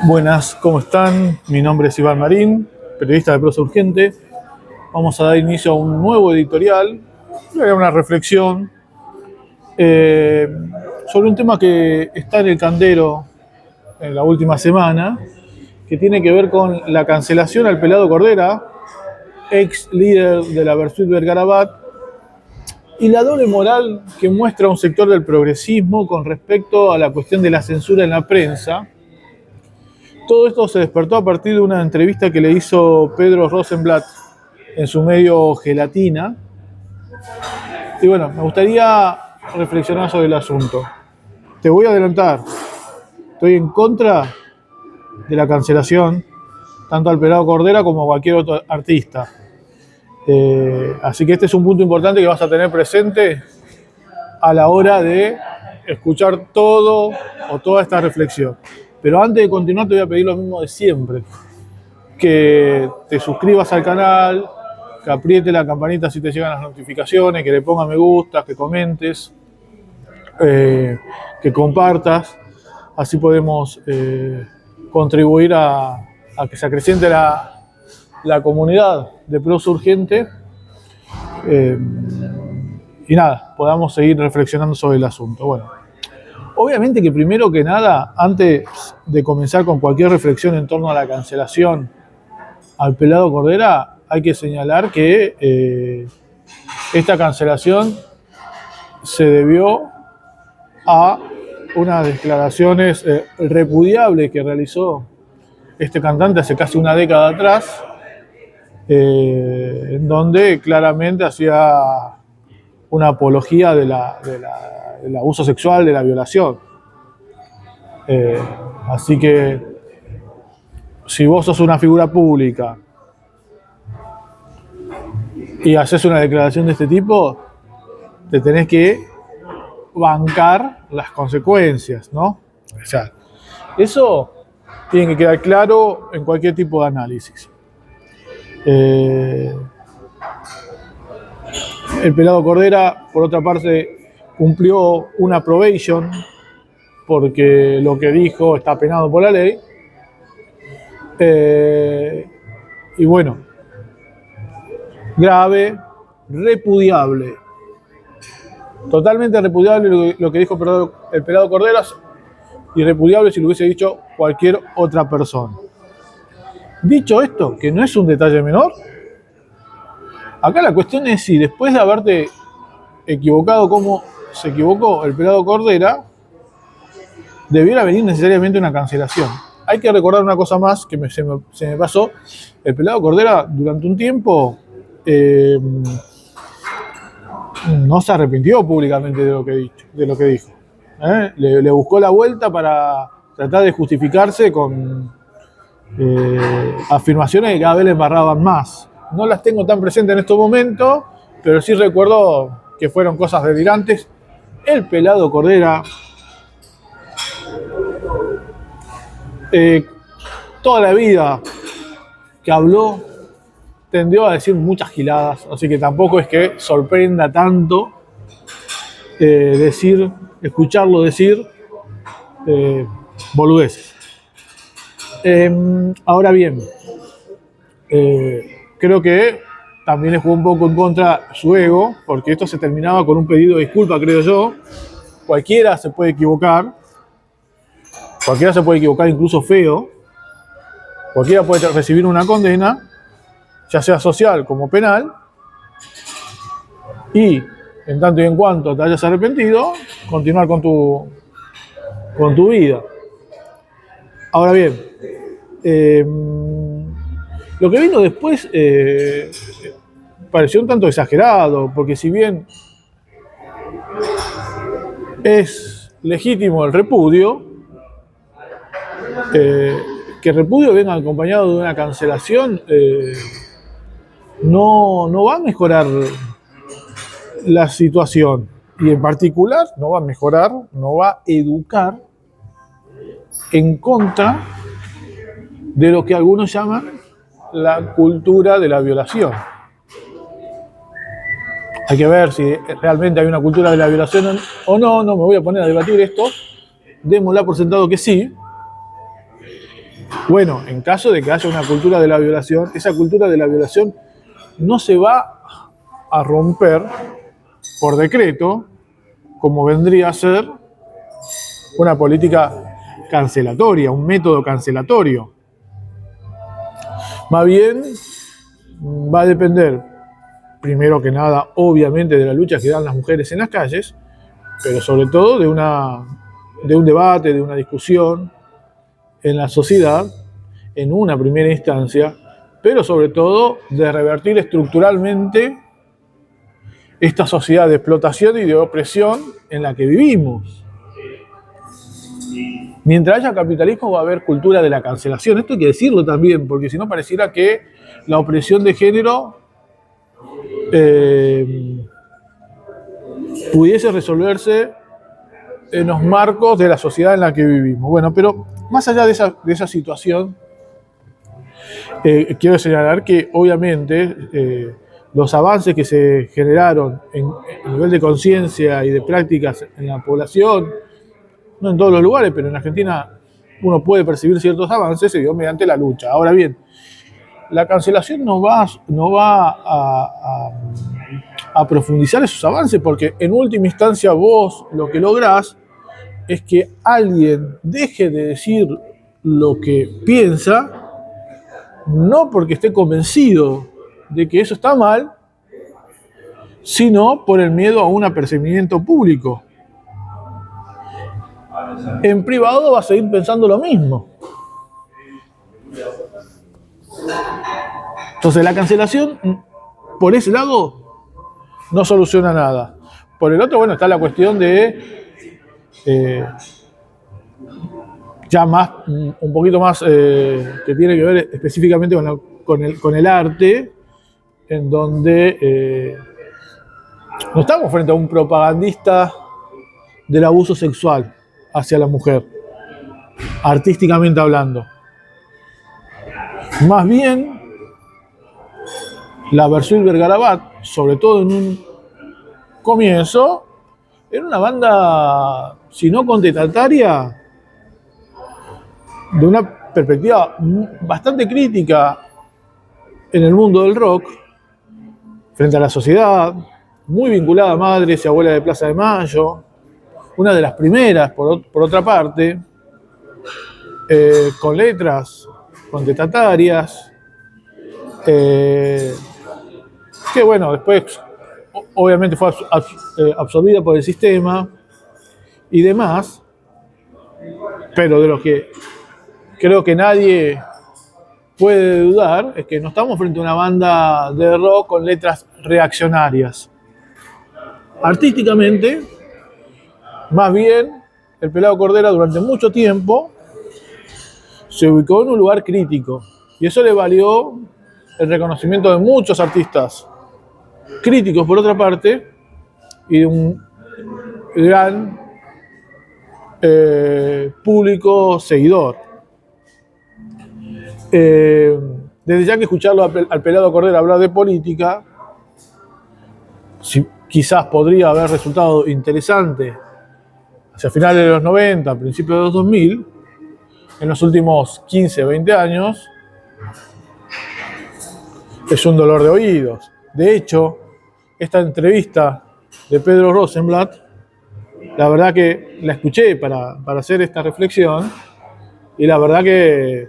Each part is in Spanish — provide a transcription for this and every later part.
Buenas, ¿cómo están? Mi nombre es Iván Marín, periodista de Prosa Urgente. Vamos a dar inicio a un nuevo editorial, una reflexión sobre un tema que está en el candero en la última semana, que tiene que ver con la cancelación al Pelado Cordera, ex líder de la Versuit Vergarabat, y la doble moral que muestra un sector del progresismo con respecto a la cuestión de la censura en la prensa. Todo esto se despertó a partir de una entrevista que le hizo Pedro Rosenblatt en su medio Gelatina. Y bueno, me gustaría reflexionar sobre el asunto. Te voy a adelantar. Estoy en contra de la cancelación, tanto al Pelado Cordera como a cualquier otro artista. Así que este es un punto importante que vas a tener presente a la hora de escuchar todo o toda esta reflexión. Pero antes de continuar te voy a pedir lo mismo de siempre. Que te suscribas al canal, que aprietes la campanita si te llegan las notificaciones, que le pongas me gusta, que comentes, que compartas. Así podemos contribuir a que se acreciente la comunidad de Prosa Urgente y nada, podamos seguir reflexionando sobre el asunto. Bueno, obviamente que primero que nada, antes de comenzar con cualquier reflexión en torno a la cancelación al Pelado Cordera, hay que señalar que esta cancelación se debió a unas declaraciones repudiables que realizó este cantante hace casi una década atrás, en donde claramente hacía una apología del abuso sexual, de la violación. Así que si vos sos una figura pública y haces una declaración de este tipo, te tenés que bancar las consecuencias, ¿no? O sea, eso tiene que quedar claro en cualquier tipo de análisis. El Pelado Cordera, por otra parte, cumplió una probation porque lo que dijo está penado por la ley. Y bueno, grave, repudiable. Totalmente repudiable lo que dijo el Pelado Cordera, y repudiable si lo hubiese dicho cualquier otra persona. Dicho esto, que no es un detalle menor, acá la cuestión es si después de haberte equivocado como se equivocó el Pelado Cordera, debiera venir necesariamente una cancelación. Hay que recordar una cosa más que se me pasó. El Pelado Cordera durante un tiempo no se arrepintió públicamente de lo que dijo. Le buscó la vuelta para tratar de justificarse con afirmaciones que cada vez le embarraban más. No las tengo tan presentes en estos momentos, pero sí recuerdo que fueron cosas delirantes. El Pelado Cordera, toda la vida que habló, tendió a decir muchas giladas, así que tampoco es que sorprenda tanto escucharlo decir boludeces. Ahora bien, creo que también le jugó un poco en contra su ego, porque esto se terminaba con un pedido de disculpa, creo yo. Cualquiera se puede equivocar incluso feo. Cualquiera puede recibir una condena, ya sea social como penal, y en tanto y en cuanto te hayas arrepentido, continuar con tu vida. Ahora bien, lo que vino después pareció un tanto exagerado, porque si bien es legítimo el repudio, que el repudio venga acompañado de una cancelación no va a mejorar la situación, y en particular no va a mejorar, no va a educar en contra de lo que algunos llaman la cultura de la violación. Hay que ver si realmente hay una cultura de la violación o no, no me voy a poner a debatir esto, démosla por sentado que sí. Bueno, en caso de que haya una cultura de la violación, esa cultura de la violación no se va a romper por decreto, como vendría a ser una política cancelatoria, un método cancelatorio. Más bien va a depender, primero que nada, obviamente, de la lucha que dan las mujeres en las calles, pero sobre todo de un debate, de una discusión en la sociedad, en una primera instancia, pero sobre todo de revertir estructuralmente esta sociedad de explotación y de opresión en la que vivimos. Mientras haya capitalismo va a haber cultura de la cancelación. Esto hay que decirlo también, porque si no pareciera que la opresión de género pudiese resolverse en los marcos de la sociedad en la que vivimos. Bueno, pero más allá de esa situación, quiero señalar que obviamente los avances que se generaron en nivel de conciencia y de prácticas en la población, no en todos los lugares, pero en Argentina uno puede percibir ciertos avances, se dio mediante la lucha. Ahora bien, la cancelación no va a profundizar esos avances, porque en última instancia vos lo que lográs es que alguien deje de decir lo que piensa, no porque esté convencido de que eso está mal, sino por el miedo a un apercibimiento público. En privado va a seguir pensando lo mismo. Entonces la cancelación, por ese lado, no soluciona nada. Por el otro, bueno, está la cuestión de ya más, un poquito más, que tiene que ver específicamente con el arte, en donde no estamos frente a un propagandista del abuso sexual hacia la mujer, artísticamente hablando. Más bien, la Versuit Vergarabat, sobre todo en un comienzo, era una banda, si no contestataria, de una perspectiva bastante crítica en el mundo del rock, frente a la sociedad, muy vinculada a Madres y Abuelas de Plaza de Mayo, una de las primeras, por otra parte, con letras contestatarias, que bueno, después obviamente fue absorbida por el sistema y demás, pero de lo que creo que nadie puede dudar es que no estamos frente a una banda de rock con letras reaccionarias. Artísticamente, más bien, el Pelado Cordera durante mucho tiempo se ubicó en un lugar crítico y eso le valió el reconocimiento de muchos artistas críticos por otra parte y de un gran público seguidor. Desde ya que escucharlo al Pelado Cordera hablar de política, quizás podría haber resultado interesante hacia finales de los 90, principios de los 2000, en los últimos 15, 20 años, es un dolor de oídos. De hecho, esta entrevista de Pedro Rosenblatt, la verdad que la escuché para hacer esta reflexión, y la verdad que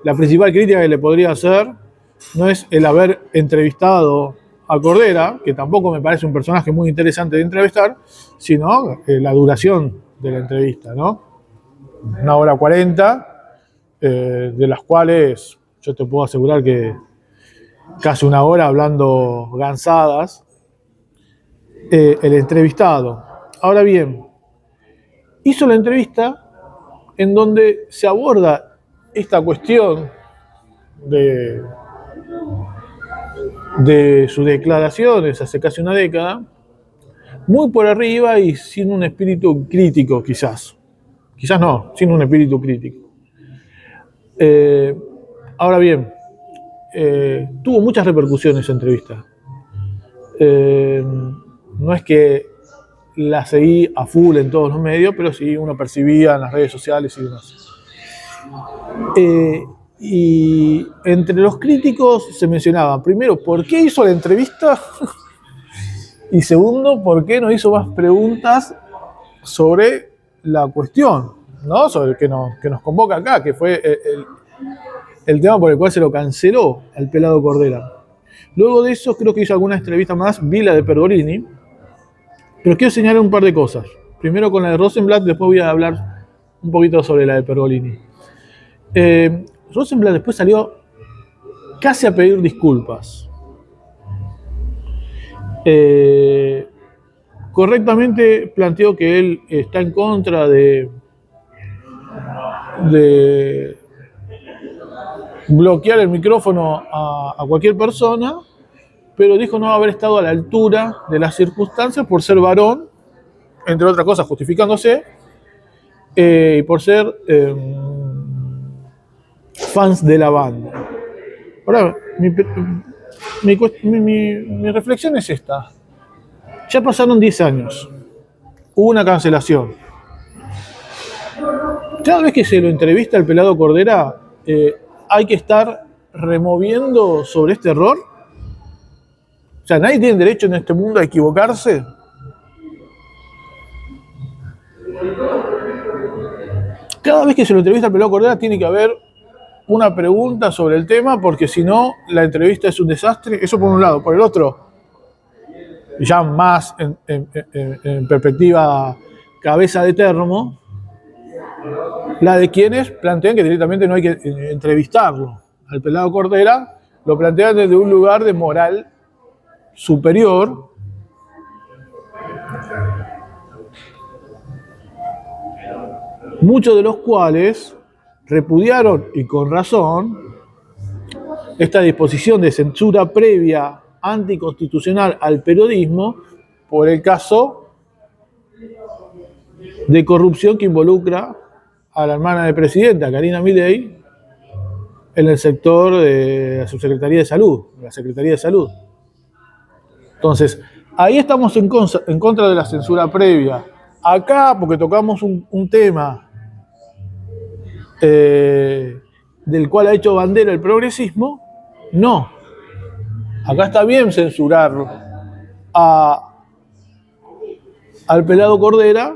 la principal crítica que le podría hacer no es el haber entrevistado a Cordera, que tampoco me parece un personaje muy interesante de entrevistar, sino la duración de la entrevista, ¿no? 1 hora 40, de las cuales yo te puedo asegurar que casi 1 hora hablando gansadas, el entrevistado. Ahora bien, hizo la entrevista en donde se aborda esta cuestión de sus declaraciones hace casi una década, muy por arriba y sin un espíritu crítico, quizás. Quizás no, sin un espíritu crítico. Ahora bien, tuvo muchas repercusiones esa entrevista. No es que la seguí a full en todos los medios, pero sí uno percibía en las redes sociales y demás. Y entre los críticos se mencionaba, primero, ¿por qué hizo la entrevista? Y segundo, ¿por qué no hizo más preguntas sobre la cuestión, ¿no? Sobre que nos convoca acá, que fue el tema por el cual se lo canceló al Pelado Cordera. Luego de eso, creo que hizo alguna entrevista más, vi la de Pergolini, pero quiero señalar un par de cosas. Primero con la de Rosenblatt, después voy a hablar un poquito sobre la de Pergolini. Rosenblatt después salió casi a pedir disculpas. Correctamente planteó que él está en contra de bloquear el micrófono a cualquier persona, pero dijo no haber estado a la altura de las circunstancias por ser varón, entre otras cosas justificándose, y por ser fans de la banda. Ahora, mi reflexión es esta. Ya pasaron 10 años. Hubo una cancelación. Cada vez que se lo entrevista al Pelado Cordera, hay que estar removiendo sobre este error. O sea, nadie tiene derecho en este mundo a equivocarse. Cada vez que se lo entrevista al Pelado Cordera tiene que haber una pregunta sobre el tema, porque si no, la entrevista es un desastre. Eso por un lado. Por el otro, ya más en perspectiva cabeza de termo, la de quienes plantean que directamente no hay que entrevistarlo. Al Pelado Cordera lo plantean desde un lugar de moral superior, muchos de los cuales repudiaron, y con razón, esta disposición de censura previa anticonstitucional al periodismo por el caso de corrupción que involucra a la hermana del presidente, a Karina Milei, en el sector de la Subsecretaría de Salud, la Secretaría de Salud. Entonces, ahí estamos en contra de la censura previa. Acá, porque tocamos un tema del cual ha hecho bandera el progresismo, no. Acá está bien censurar al Pelado Cordera,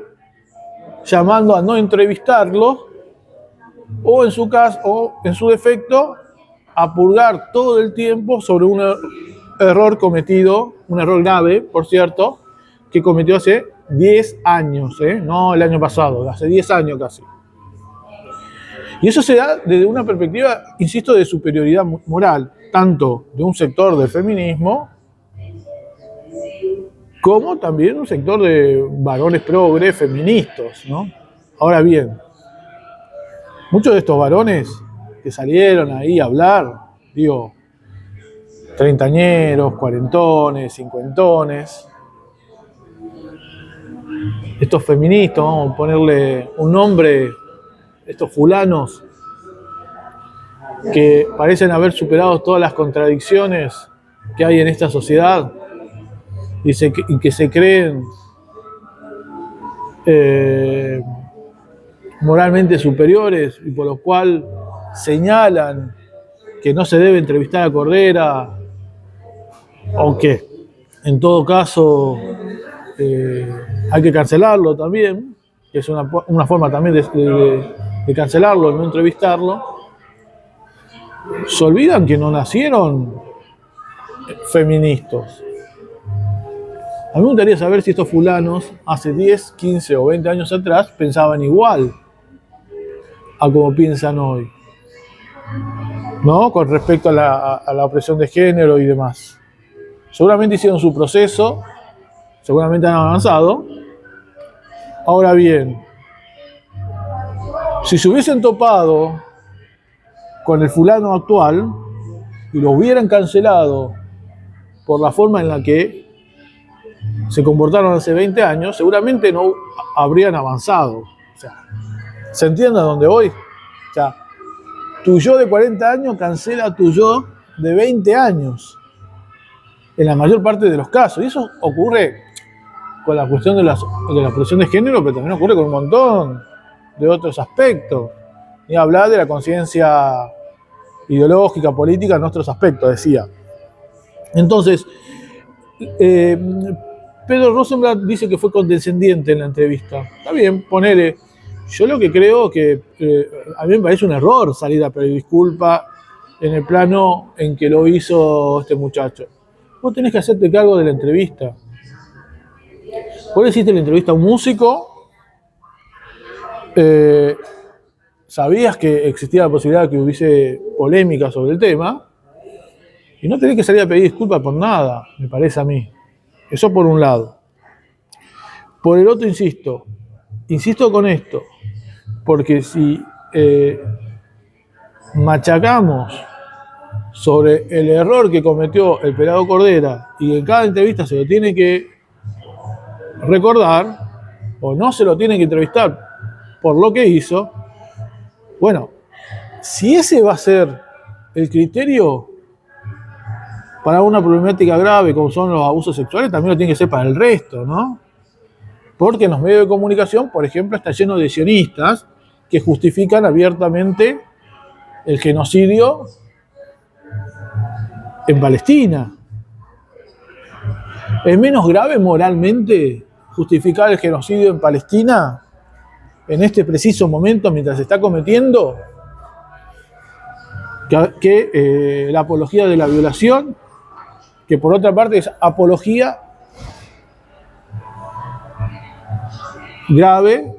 llamando a no entrevistarlo, o en su caso, o en su defecto, a purgar todo el tiempo sobre un error cometido, un error grave, por cierto, que cometió hace 10 años, no el año pasado, hace 10 años casi. Y eso se da desde una perspectiva, insisto, de superioridad moral, tanto de un sector del feminismo, como también un sector de varones progres feministas, ¿no? Ahora bien, muchos de estos varones que salieron ahí a hablar, digo, treintañeros, cuarentones, cincuentones, estos feministas, vamos a ponerle un nombre, estos fulanos que parecen haber superado todas las contradicciones que hay en esta sociedad y que se creen moralmente superiores y por lo cual señalan que no se debe entrevistar a Cordera, o que en todo caso hay que cancelarlo también, que es una forma también de cancelarlo, no entrevistarlo. Se olvidan que no nacieron feministas. A mí me gustaría saber si estos fulanos hace 10, 15 o 20 años atrás pensaban igual a como piensan hoy, ¿no? Con respecto a la opresión de género y demás. Seguramente hicieron su proceso, seguramente han avanzado. Ahora bien, si se hubiesen topado con el fulano actual y lo hubieran cancelado por la forma en la que se comportaron hace 20 años, seguramente no habrían avanzado. O sea, ¿se entiende a dónde voy? O sea, tu yo de 40 años cancela a tu yo de 20 años, en la mayor parte de los casos. Y eso ocurre con la cuestión de la opresión de género, pero también ocurre con un montón de otros aspectos. Ni hablar de la conciencia ideológica, política en otros aspectos, decía. Entonces, Pedro Rosenblatt dice que fue condescendiente en la entrevista. Está bien, ponele. Yo lo que creo que a mí me parece un error salir a pedir disculpas en el plano en que lo hizo este muchacho. Vos tenés que hacerte cargo de la entrevista. Vos le hiciste la entrevista a un músico, sabías que existía la posibilidad de que hubiese polémica sobre el tema, y no tenés que salir a pedir disculpas por nada, me parece a mí. Eso por un lado. Por el otro, insisto con esto, porque si machacamos sobre el error que cometió el pelado Cordera y en cada entrevista se lo tiene que recordar o no se lo tiene que entrevistar por lo que hizo, bueno, si ese va a ser el criterio para una problemática grave como son los abusos sexuales, también lo tiene que ser para el resto, ¿no? Porque en los medios de comunicación, por ejemplo, está lleno de sionistas que justifican abiertamente el genocidio en Palestina. ¿Es menos grave moralmente justificar el genocidio en Palestina en este preciso momento mientras se está cometiendo que la apología de la violación, que por otra parte es apología grave,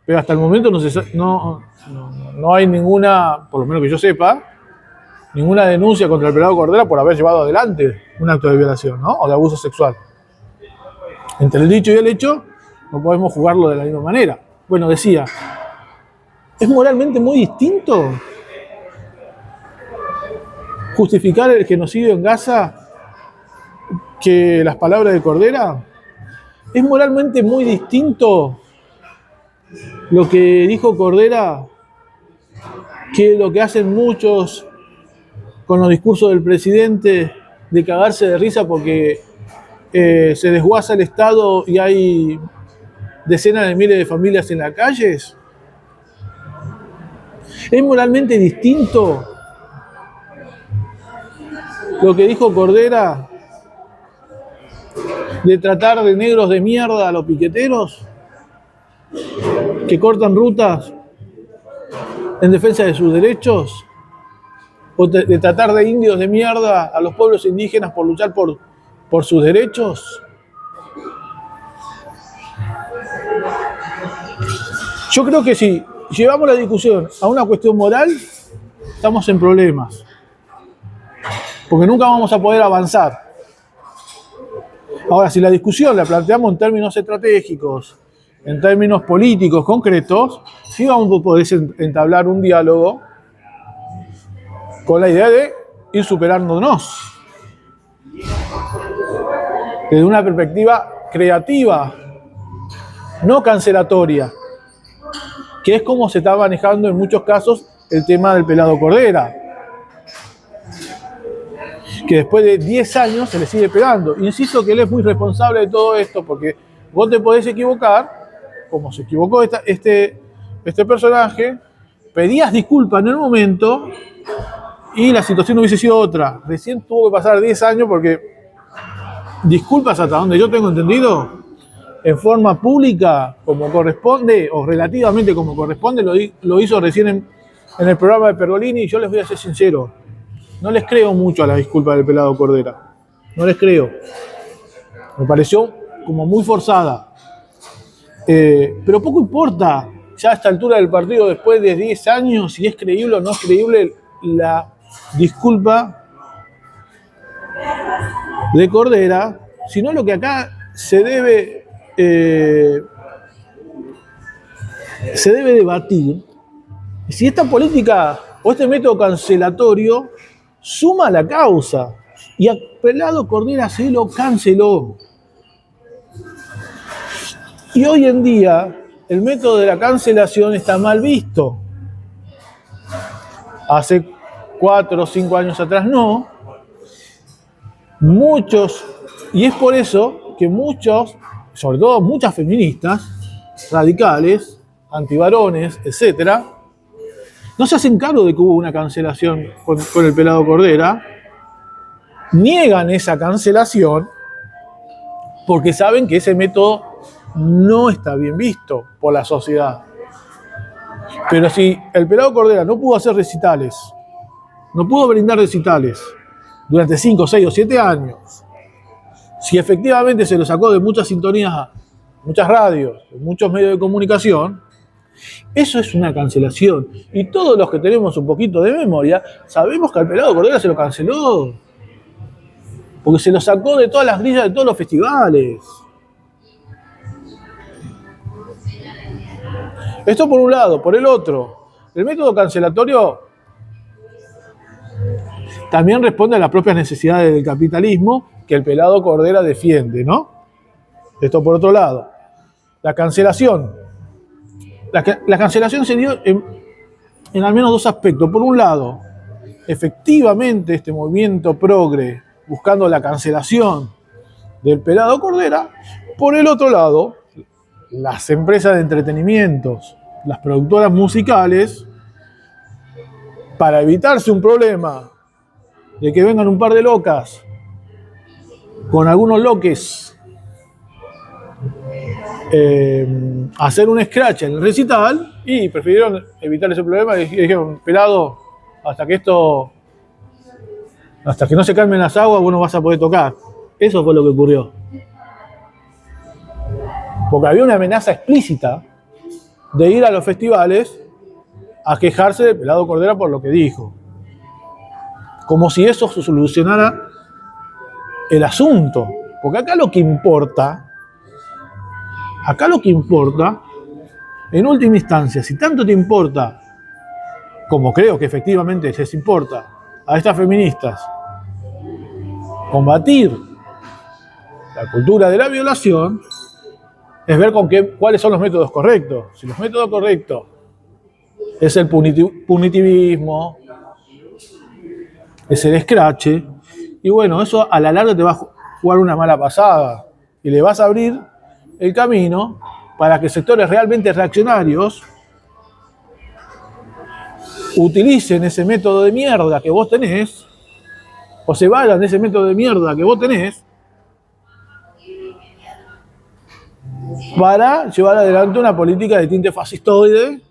pero hasta el momento no hay ninguna, por lo menos que yo sepa, ninguna denuncia contra el pelado Cordera por haber llevado adelante un acto de violación, ¿no? O de abuso sexual. Entre el dicho y el hecho no podemos jugarlo de la misma manera. Bueno, decía, ¿es moralmente muy distinto justificar el genocidio en Gaza que las palabras de Cordera? ¿Es moralmente muy distinto lo que dijo Cordera que lo que hacen muchos con los discursos del presidente de cagarse de risa porque se desguaza el Estado y hay decenas de miles de familias en las calles? ¿Es moralmente distinto lo que dijo Cordera de tratar de negros de mierda a los piqueteros que cortan rutas en defensa de sus derechos? ¿O de tratar de indios de mierda a los pueblos indígenas por luchar por sus derechos? Yo creo que si llevamos la discusión a una cuestión moral, estamos en problemas, porque nunca vamos a poder avanzar. Ahora, si la discusión la planteamos en términos estratégicos, en términos políticos concretos, sí vamos a poder entablar un diálogo con la idea de ir superándonos desde una perspectiva creativa, no cancelatoria, que es como se está manejando en muchos casos el tema del pelado Cordera, que después de 10 años se le sigue pegando. Insisto que él es muy responsable de todo esto, porque vos te podés equivocar, como se equivocó este personaje, pedías disculpas en el momento y la situación hubiese sido otra. Recién tuvo que pasar 10 años porque disculpas, hasta donde yo tengo entendido, en forma pública, como corresponde, o relativamente como corresponde, lo hizo recién en el programa de Pergolini, y yo les voy a ser sincero, no les creo mucho a la disculpa del pelado Cordera. No les creo. Me pareció como muy forzada. Pero poco importa, ya a esta altura del partido, después de 10 años, si es creíble o no es creíble la disculpa de Cordera, sino lo que acá se debe debatir, si esta política o este método cancelatorio suma a la causa. Y a pelado Cordera se lo canceló. Y hoy en día el método de la cancelación está mal visto. Hace 4 o 5 años atrás no. Muchos, y es por eso que muchos sobre todo muchas feministas, radicales, antivarones, etcétera, no se hacen cargo de que hubo una cancelación con el pelado Cordera, niegan esa cancelación porque saben que ese método no está bien visto por la sociedad. Pero si el pelado Cordera no pudo hacer recitales, no pudo brindar recitales durante 5, 6 o 7 años, si efectivamente se lo sacó de muchas sintonías, muchas radios, muchos medios de comunicación, eso es una cancelación. Y todos los que tenemos un poquito de memoria sabemos que al pelado Cordera se lo canceló. Porque se lo sacó de todas las grillas de todos los festivales. Esto por un lado. Por el otro, el método cancelatorio también responde a las propias necesidades del capitalismo que el pelado Cordera defiende, ¿no? Esto por otro lado. La cancelación. La cancelación se dio en al menos 2 aspectos. Por un lado, efectivamente este movimiento progre buscando la cancelación del pelado Cordera. Por el otro lado, las empresas de entretenimientos, las productoras musicales, para evitarse un problema de que vengan un par de locas con algunos loques hacer un scratch en el recital, y prefirieron evitar ese problema y dijeron, pelado, hasta que no se calmen las aguas, vos no vas a poder tocar. Eso fue lo que ocurrió. Porque había una amenaza explícita de ir a los festivales a quejarse del pelado Cordera por lo que dijo. Como si eso solucionara el asunto. Porque acá lo que importa, en última instancia, si tanto te importa, como creo que efectivamente les importa a estas feministas, combatir la cultura de la violación, es ver cuáles son los métodos correctos. Si los métodos correctos es el punitivismo, es el scratch, y bueno, eso a la larga te va a jugar una mala pasada y le vas a abrir el camino para que sectores realmente reaccionarios utilicen ese método de mierda que vos tenés, o se vayan de ese método de mierda que vos tenés, para llevar adelante una política de tinte fascistoide,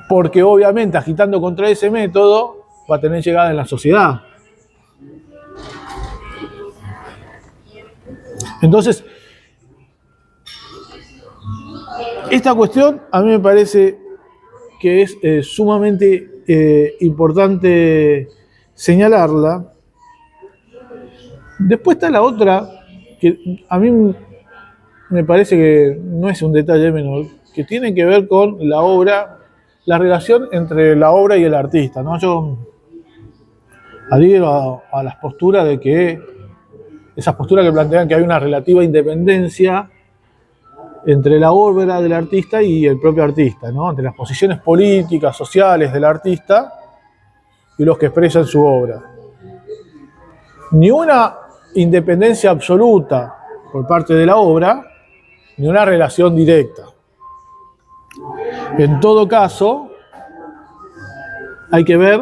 porque obviamente agitando contra ese método va a tener llegada en la sociedad. Entonces, esta cuestión a mí me parece que es sumamente importante señalarla. Después está la otra, que a mí me parece que no es un detalle menor, que tiene que ver con la obra, la relación entre la obra y el artista, ¿no? Yo adhiero a las posturas de que, esas posturas que plantean que hay una relativa independencia entre la obra del artista y el propio artista, ¿no? Entre las posiciones políticas, sociales del artista y los que expresan su obra. Ni una independencia absoluta por parte de la obra, ni una relación directa. En todo caso, hay que ver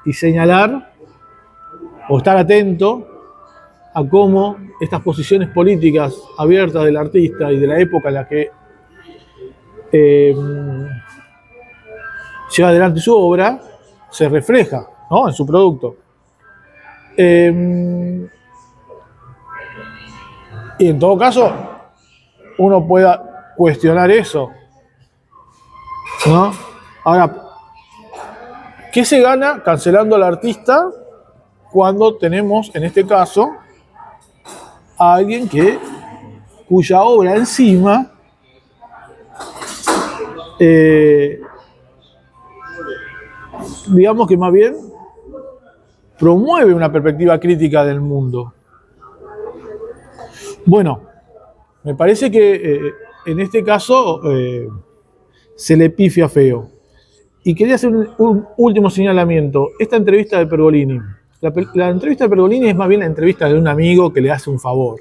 y señalar o estar atento a cómo estas posiciones políticas abiertas del artista y de la época en la que lleva adelante su obra se refleja, ¿no?, en su producto. Y en todo caso, uno pueda cuestionar eso, ¿no? Ahora, ¿qué se gana cancelando al artista cuando tenemos, en este caso, a alguien cuya obra encima digamos que más bien promueve una perspectiva crítica del mundo? Bueno, me parece que en este caso se le pifia feo. Y quería hacer un último señalamiento. Esta entrevista de Pergolini. La entrevista de Pergolini es más bien la entrevista de un amigo que le hace un favor.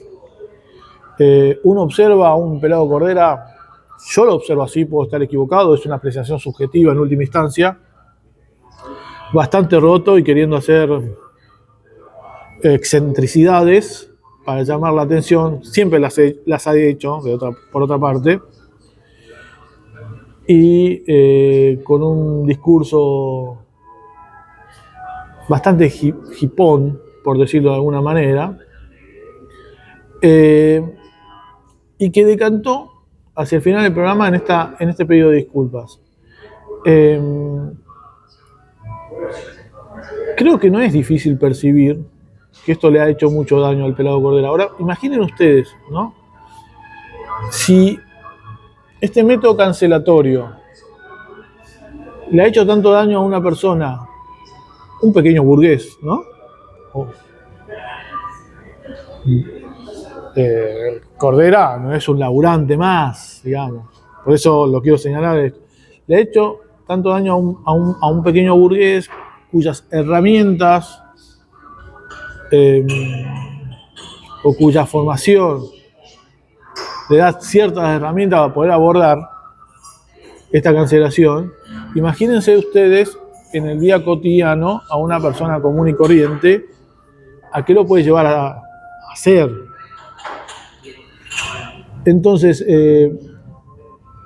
Uno observa a un Pelado Cordera, yo lo observo así, puedo estar equivocado, es una apreciación subjetiva en última instancia, bastante roto y queriendo hacer excentricidades para llamar la atención, siempre las ha hecho, por otra parte, y con un discurso bastante hipón, por decirlo de alguna manera, y que decantó hacia el final del programa en este pedido de disculpas. Creo que no es difícil percibir que esto le ha hecho mucho daño al Pelado Cordera. Ahora, imaginen ustedes, ¿no? Si este método cancelatorio le ha hecho tanto daño a una persona, un pequeño burgués, ¿no? Cordera no es un laburante más, digamos. Por eso lo quiero señalar. Le ha hecho tanto daño a un pequeño burgués cuyas herramientas o cuya formación le da ciertas herramientas para poder abordar esta cancelación. Imagínense ustedes en el día cotidiano a una persona común y corriente, ¿a qué lo puede llevar a hacer? Entonces,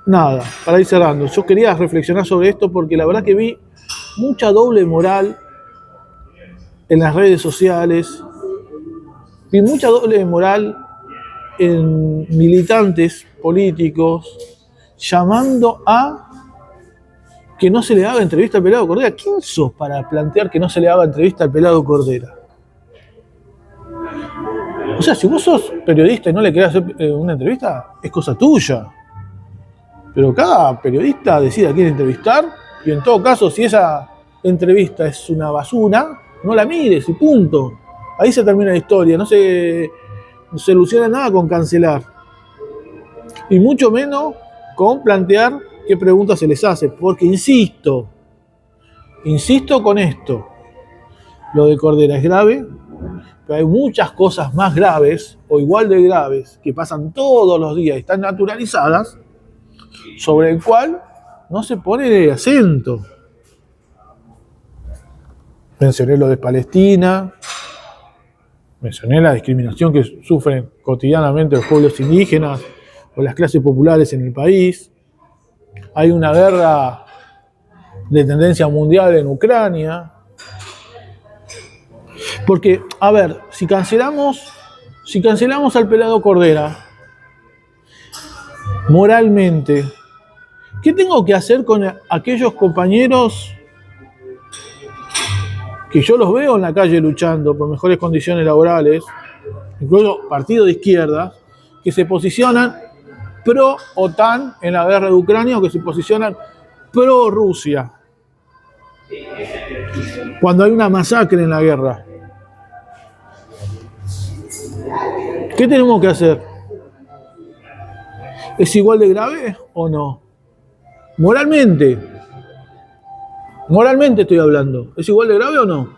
nada, para ir cerrando, yo quería reflexionar sobre esto porque la verdad que vi mucha doble moral en las redes sociales, vi mucha doble moral en militantes políticos llamando a que no se le haga entrevista al Pelado Cordera. ¿Quién sos para plantear que no se le haga entrevista al Pelado Cordera? O sea, si vos sos periodista y no le querés hacer una entrevista, es cosa tuya. Pero cada periodista decide a quién entrevistar y en todo caso, si esa entrevista es una basura, no la mires y punto. Ahí se termina la historia, no se soluciona nada con cancelar. Y mucho menos con plantear qué preguntas se les hace. Porque insisto con esto, lo de Cordera es grave, pero hay muchas cosas más graves o igual de graves que pasan todos los días y están naturalizadas, sobre el cual no se pone acento. Mencioné lo de Palestina, mencioné la discriminación que sufren cotidianamente los pueblos indígenas o las clases populares en el país. Hay una guerra de tendencia mundial en Ucrania. Porque, a ver, si cancelamos al Pelado Cordera, moralmente, ¿qué tengo que hacer con aquellos compañeros que yo los veo en la calle luchando por mejores condiciones laborales, incluso partidos de izquierda, que se posicionan pro OTAN en la guerra de Ucrania o que se posicionan pro Rusia cuando hay una masacre en la guerra? ¿Qué tenemos que hacer? ¿Es igual de grave o no? Moralmente estoy hablando. ¿Es igual de grave o no?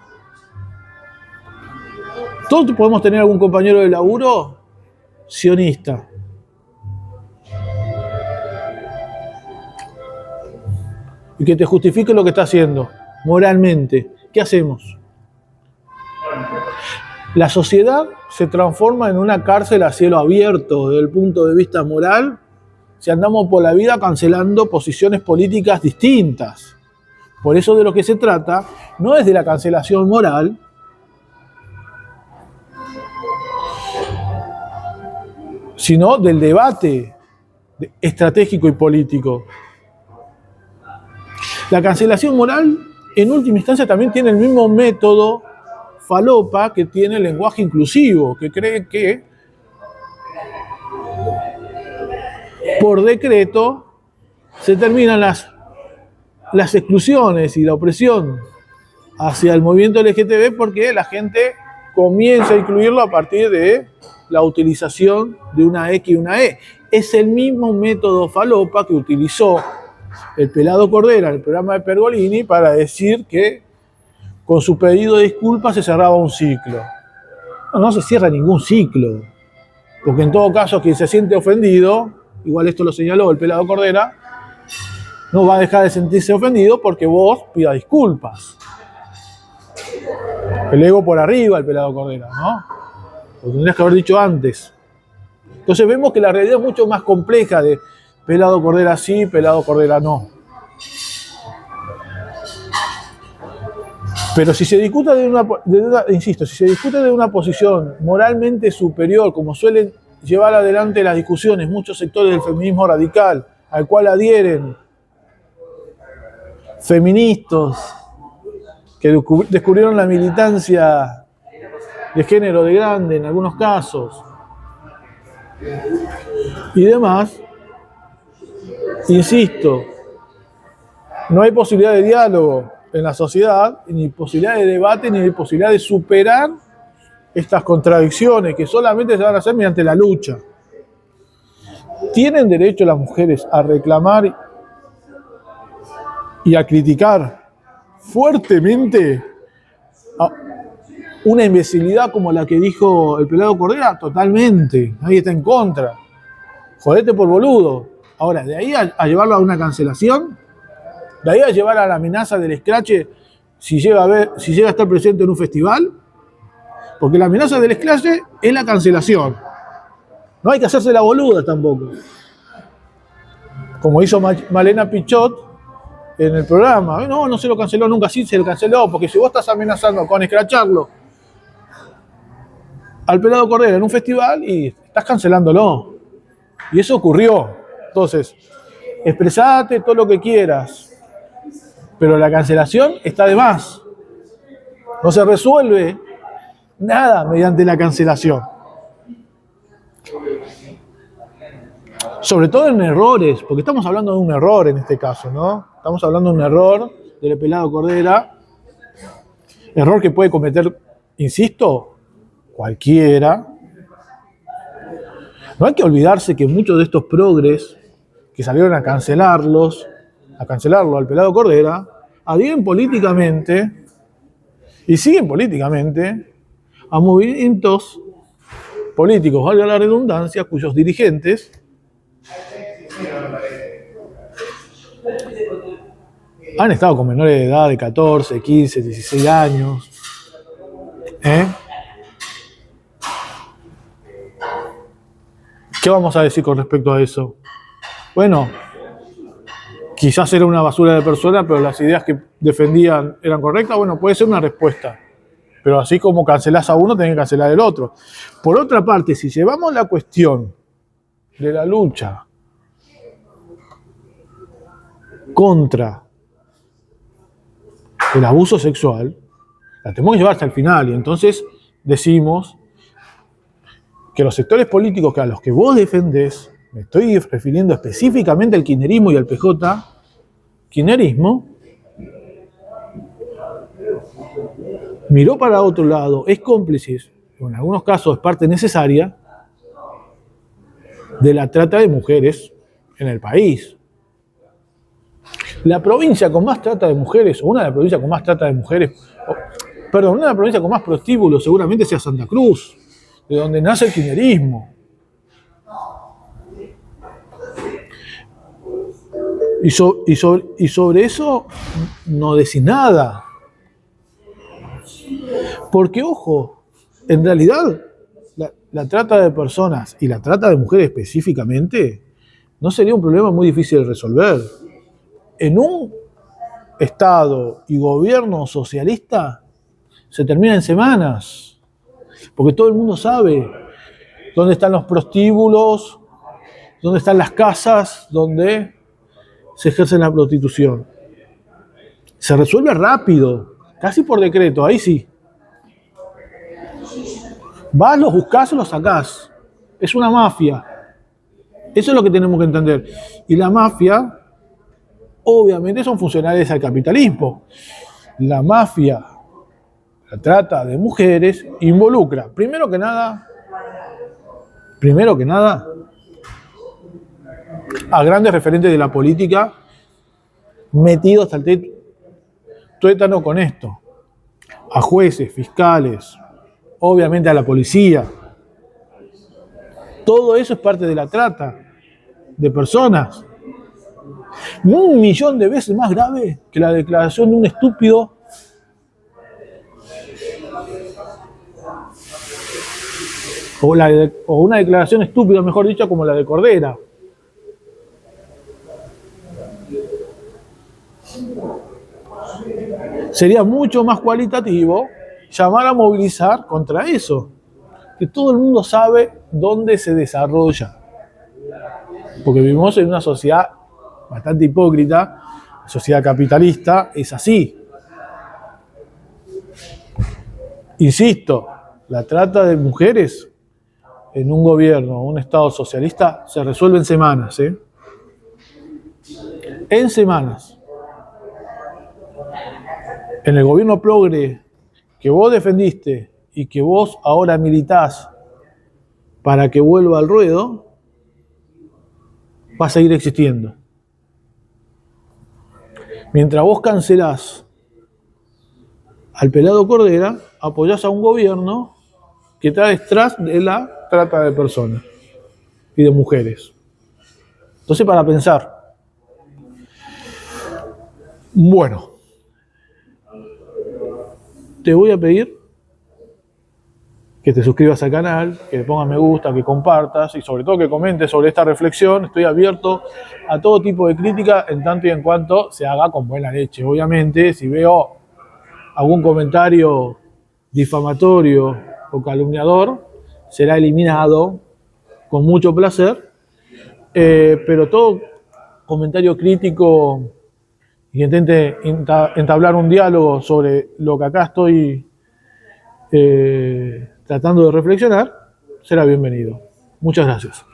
Todos podemos tener algún compañero de laburo sionista. Y que te justifique lo que está haciendo. Moralmente. ¿Qué hacemos? La sociedad se transforma en una cárcel a cielo abierto desde el punto de vista moral si andamos por la vida cancelando posiciones políticas distintas. Por eso de lo que se trata no es de la cancelación moral, sino del debate estratégico y político. La cancelación moral, en última instancia, también tiene el mismo método falopa que tiene el lenguaje inclusivo, que cree que por decreto se terminan las exclusiones y la opresión hacia el movimiento LGTB porque la gente comienza a incluirlo a partir de la utilización de una X y una E. Es el mismo método falopa que utilizó el Pelado Cordera en el programa de Pergolini para decir que con su pedido de disculpas se cerraba un ciclo. No se cierra ningún ciclo. Porque en todo caso, quien se siente ofendido, igual esto lo señaló el pelado Cordera, no va a dejar de sentirse ofendido porque vos pidas disculpas. El ego por arriba, el pelado Cordera, ¿no? Lo tendrías que haber dicho antes. Entonces vemos que la realidad es mucho más compleja de pelado Cordera sí, pelado Cordera no. Pero si se discute insisto, si se discute de una posición moralmente superior, como suelen llevar adelante las discusiones muchos sectores del feminismo radical, al cual adhieren feministas que descubrieron la militancia de género de grande en algunos casos y demás, insisto, no hay posibilidad de diálogo en la sociedad, ni posibilidad de debate, ni posibilidad de superar estas contradicciones que solamente se van a hacer mediante la lucha. ¿Tienen derecho las mujeres a reclamar y a criticar fuertemente una imbecilidad como la que dijo el pelado Cordera? Totalmente, nadie está en contra. Jodete por boludo. Ahora, de ahí a llevarlo a una cancelación, de ahí a llevar a la amenaza del escrache si llega a estar presente en un festival, porque la amenaza del escrache es la cancelación. No hay que hacerse la boluda tampoco. Como hizo Malena Pichot en el programa. No se lo canceló nunca, sí se lo canceló, porque si vos estás amenazando con escracharlo al pelado Cordera en un festival y estás cancelándolo. Y eso ocurrió. Entonces, expresate todo lo que quieras, pero la cancelación está de más. No se resuelve nada mediante la cancelación. Sobre todo en errores, porque estamos hablando de un error en este caso, ¿no? Estamos hablando de un error del pelado Cordera, error que puede cometer, insisto, cualquiera. No hay que olvidarse que muchos de estos progres que salieron a cancelarlo al pelado Cordera, adhieren políticamente y siguen políticamente a movimientos políticos, valga la redundancia, cuyos dirigentes han estado con menores de edad de 14, 15, 16 años. ¿Qué vamos a decir con respecto a eso? Bueno, quizás era una basura de persona, pero las ideas que defendían eran correctas. Bueno, puede ser una respuesta. Pero así como cancelás a uno, tenés que cancelar el otro. Por otra parte, si llevamos la cuestión de la lucha contra el abuso sexual, la tenemos que llevar hasta el final. Y entonces decimos que los sectores políticos a los que vos defendés, me estoy refiriendo específicamente al kirchnerismo y al PJ, kirchnerismo, miró para otro lado, es cómplice, en algunos casos es parte necesaria, de la trata de mujeres en el país. La provincia con más trata de mujeres, o una de las provincias con más trata de mujeres, una de las provincias con más prostíbulos seguramente sea Santa Cruz, de donde nace el kirchnerismo. Y sobre eso no decís nada. Porque, ojo, en realidad la trata de personas y la trata de mujeres específicamente no sería un problema muy difícil de resolver. En un Estado y gobierno socialista se termina en semanas, porque todo el mundo sabe dónde están los prostíbulos, dónde están las casas donde se ejerce la prostitución. Se resuelve rápido, casi por decreto, ahí sí. Vas, los buscás o los sacás. Es una mafia. Eso es lo que tenemos que entender. Y la mafia, obviamente, son funcionales al capitalismo. La mafia, la trata de mujeres, involucra, primero que nada, a grandes referentes de la política metidos hasta el tuétano con esto. A jueces, fiscales, obviamente a la policía. Todo eso es parte de la trata de personas. 1.000.000 de veces más grave que la declaración de un estúpido o una declaración estúpida, mejor dicho, como la de Cordera. Sería mucho más cualitativo llamar a movilizar contra eso, que todo el mundo sabe dónde se desarrolla. Porque vivimos en una sociedad bastante hipócrita, la sociedad capitalista es así. Insisto, la trata de mujeres en un gobierno, un Estado socialista, se resuelve en semanas, ¿eh? En semanas. En el gobierno progre que vos defendiste y que vos ahora militás para que vuelva al ruedo, va a seguir existiendo. Mientras vos cancelás al pelado Cordera, apoyás a un gobierno que está detrás de la trata de personas y de mujeres. Entonces, para pensar. Bueno, te voy a pedir que te suscribas al canal, que le pongas me gusta, que compartas y sobre todo que comentes sobre esta reflexión. Estoy abierto a todo tipo de crítica en tanto y en cuanto se haga con buena leche. Obviamente, si veo algún comentario difamatorio o calumniador, será eliminado con mucho placer, pero todo comentario crítico y intente entablar un diálogo sobre lo que acá estoy tratando de reflexionar, será bienvenido. Muchas gracias.